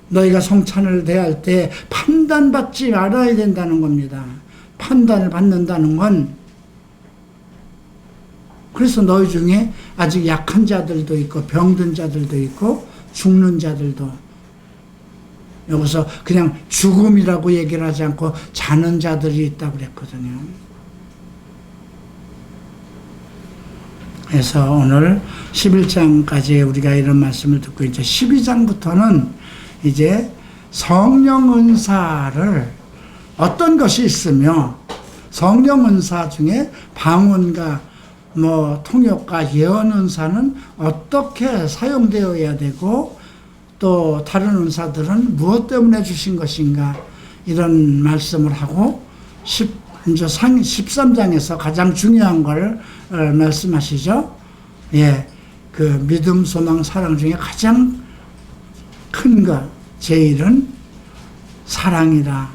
너희가 성찬을 대할 때 판단받지 말아야 된다는 겁니다. 판단을 받는다는 건 그래서 너희 중에 아직 약한 자들도 있고 병든 자들도 있고 죽는 자들도 여기서 그냥 죽음이라고 얘기를 하지 않고 자는 자들이 있다고 그랬거든요. 그래서 오늘 11장까지 우리가 이런 말씀을 듣고 이제 12장부터는 이제 성령 은사를 어떤 것이 있으며 성령 은사 중에 방언과 통역과 예언 은사는 어떻게 사용되어야 되고 또 다른 은사들은 무엇 때문에 주신 것인가 이런 말씀을 하고 13장에서 가장 중요한 걸 말씀하시죠. 그 믿음, 소망, 사랑 중에 가장 큰 것, 제일은 사랑이라.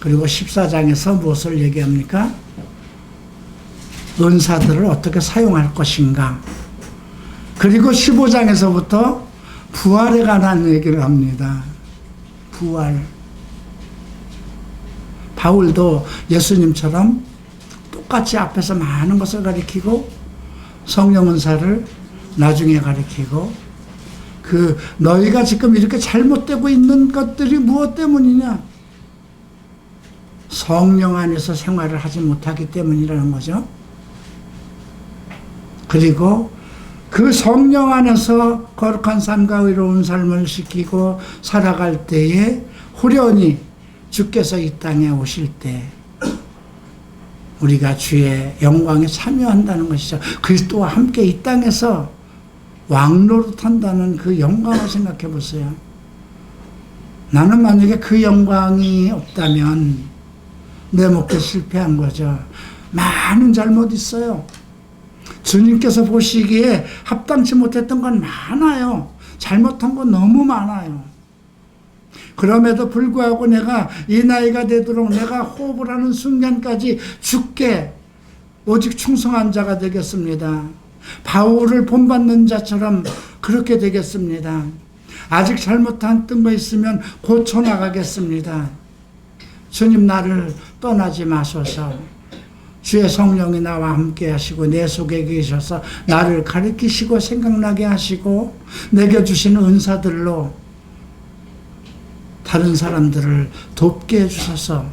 그리고 14장에서 무엇을 얘기합니까? 은사들을 어떻게 사용할 것인가. 그리고 15장에서부터 부활에 관한 얘기를 합니다. 부활. 바울도 예수님처럼 똑같이 앞에서 많은 것을 가리키고 성령 은사를 나중에 가리키고 너희가 지금 이렇게 잘못되고 있는 것들이 무엇 때문이냐? 성령 안에서 생활을 하지 못하기 때문이라는 거죠. 그리고 그 성령 안에서 거룩한 삶과 의로운 삶을 지키고 살아갈 때에 후련히 주께서 이 땅에 오실 때 우리가 주의 영광에 참여한다는 것이죠. 그리스도와 함께 이 땅에서 왕노릇한다는 그 영광을 생각해 보세요. 나는 만약에 그 영광이 없다면 내 목표 실패한 거죠. 많은 잘못 있어요. 주님께서 보시기에 합당치 못했던 건 많아요. 잘못한 거 너무 많아요. 그럼에도 불구하고 내가 이 나이가 되도록 내가 호흡을 하는 순간까지 주께 오직 충성한 자가 되겠습니다. 바울을 본받는 자처럼 그렇게 되겠습니다. 아직 잘못한 거 있으면 고쳐나가겠습니다. 주님, 나를 떠나지 마소서. 주의 성령이 나와 함께 하시고 내 속에 계셔서 나를 가르치시고 생각나게 하시고 내게 주시는 은사들로 다른 사람들을 돕게 해주셔서,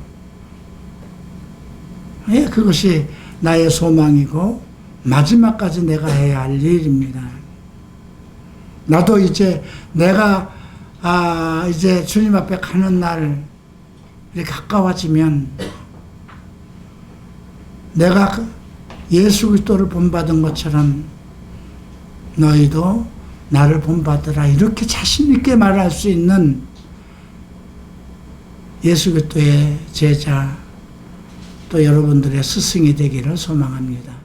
그것이 나의 소망이고 마지막까지 내가 해야 할 일입니다. 나도 이제 내가 이제 주님 앞에 가는 날이 가까워지면 내가 예수 그리스도를 본받은 것처럼 너희도 나를 본받으라, 이렇게 자신 있게 말할 수 있는 예수 그리스도의 제자, 또 여러분들의 스승이 되기를 소망합니다.